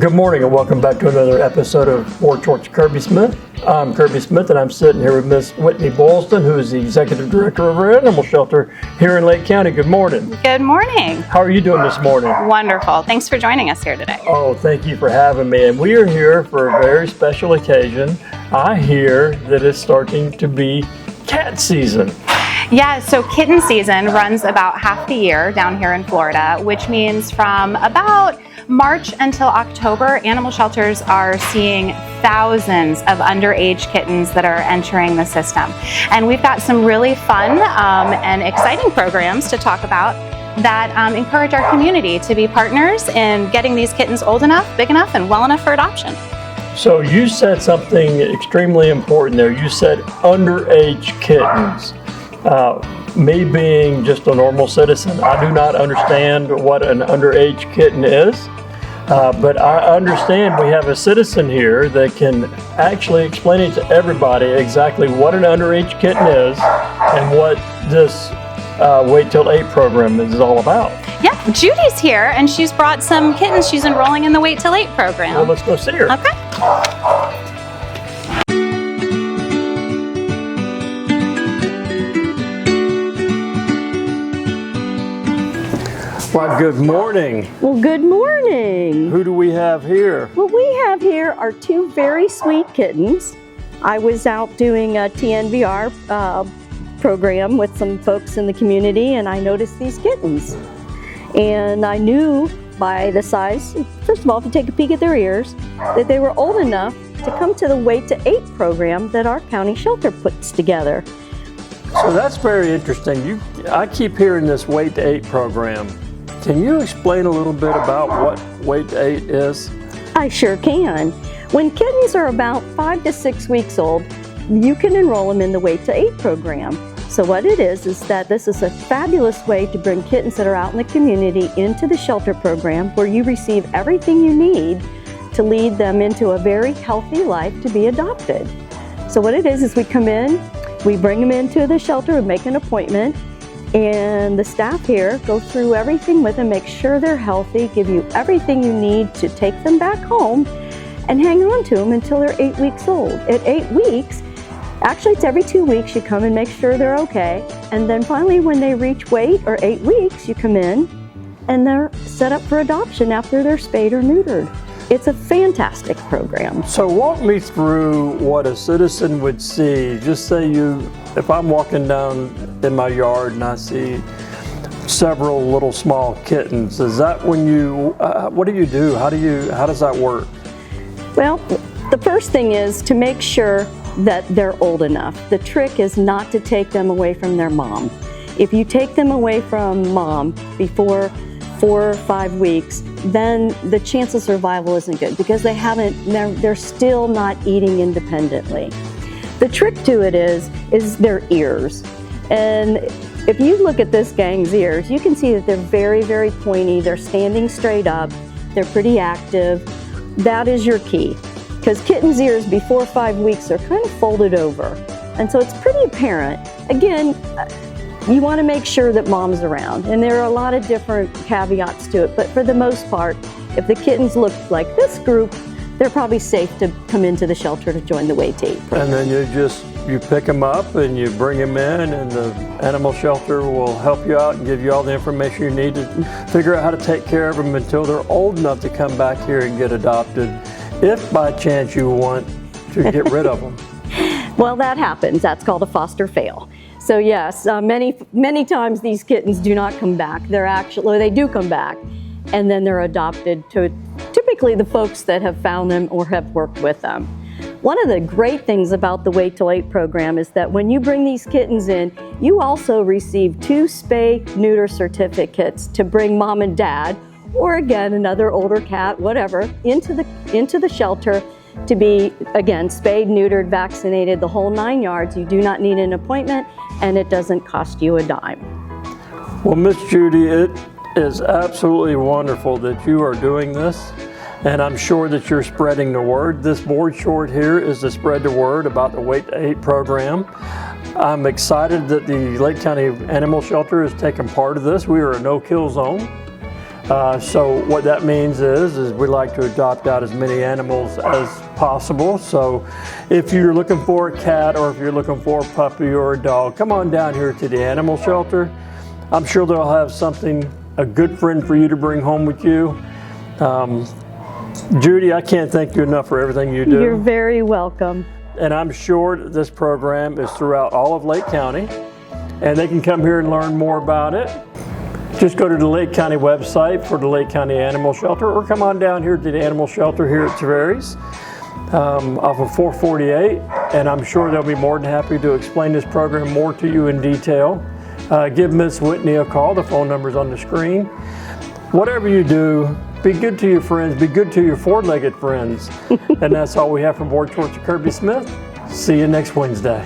Good morning and welcome back to another episode of Board Shorts Kirby Smith. I'm Kirby Smith and I'm sitting here with Miss Whitney Boylston, who is the Executive Director of our animal shelter here in Lake County. Good morning. Good morning. How are you doing this morning? Wonderful. Thanks for joining us here today. Oh, thank you for having me. And we are here for a very special occasion. I hear that it's starting to be cat season. Yeah, so kitten season runs about half the year down here in Florida, which means from about March until October, animal shelters are seeing thousands of underage kittens that are entering the system. And we've got some really fun and exciting programs to talk about that encourage our community to be partners in getting these kittens old enough, big enough, and well enough for adoption. So you said something extremely important there. You said underage kittens. Me being just a normal citizen, I do not understand what an underage kitten is, but I understand we have a citizen here that can actually explain it to everybody exactly what an underage kitten is and what this Wait Till 8 program is all about. Yeah, Judy's here and she's brought some kittens she's enrolling in the Wait Till 8 program. Well, let's go see her. Okay. Well, good morning. Well, good morning. Who do we have here? What we have here are two very sweet kittens. I was out doing a TNVR program with some folks in the community and I noticed these kittens. And I knew by the size, first of all, if you take a peek at their ears, that they were old enough to come to the Wait to 8 program that our county shelter puts together. So that's very interesting. I keep hearing this Wait to 8 program. Can you explain a little bit about what Wait to 8 is? I sure can. When kittens are about 5 to 6 weeks old, you can enroll them in the Wait to 8 program. So what it is that this is a fabulous way to bring kittens that are out in the community into the shelter program where you receive everything you need to lead them into a very healthy life to be adopted. So what it is we come in, we bring them into the shelter and make an appointment. And the staff here go through everything with them, make sure they're healthy, give you everything you need to take them back home and hang on to them until they're 8 weeks old. At 8 weeks, actually it's every 2 weeks you come and make sure they're okay. And then finally when they reach weight or 8 weeks, you come in and they're set up for adoption after they're spayed or neutered. It's a fantastic program. So walk me through what a citizen would see. Just say if I'm walking down in my yard and I see several little small kittens, is that when what do you do? How does that work? Well, the first thing is to make sure that they're old enough. The trick is not to take them away from their mom. If you take them away from mom before 4 or 5 weeks, then the chance of survival isn't good because they're still not eating independently. The trick to it is their ears. And if you look at this gang's ears, you can see that they're very, very pointy. They're standing straight up. They're pretty active. That is your key because kittens' ears before 5 weeks are kind of folded over. And so it's pretty apparent. Again, you want to make sure that mom's around, and there are a lot of different caveats to it, but for the most part, if the kittens look like this group, they're probably safe to come into the shelter to join the Wait to 8 program. And then you pick them up and you bring them in and the animal shelter will help you out and give you all the information you need to figure out how to take care of them until they're old enough to come back here and get adopted, if by chance you want to get rid of them. Well, that happens. That's called a foster fail. So yes, many times these kittens do not come back. They do come back, and then they're adopted to typically the folks that have found them or have worked with them. One of the great things about the Wait Till 8 program is that when you bring these kittens in, you also receive 2 spay-neuter certificates to bring mom and dad, or again, another older cat, whatever, into the shelter to be, again, spayed, neutered, vaccinated, the whole 9 yards. You do not need an appointment, and it doesn't cost you a dime. Well, Miss Judy, it is absolutely wonderful that you are doing this, and I'm sure that you're spreading the word. This board short here is to spread the word about the Wait to 8 program. I'm excited that the Lake County Animal Shelter has taken part of this. We are a no-kill zone. So what that means is we like to adopt out as many animals as possible. So if you're looking for a cat or if you're looking for a puppy or a dog, come on down here to the animal shelter. I'm sure they'll have something, a good friend for you to bring home with you. Judy, I can't thank you enough for everything you do. You're very welcome. And I'm sure that this program is throughout all of Lake County, and they can come here and learn more about it. Just go to the Lake County website for the Lake County Animal Shelter, or come on down here to the animal shelter here at Tavares off of 448, and I'm sure they'll be more than happy to explain this program more to you in detail. Give Miss Whitney a call. The phone number's on the screen. Whatever you do, be good to your friends, be good to your four-legged friends. And that's all we have from Board Commissioner Kirby Smith. See you next Wednesday.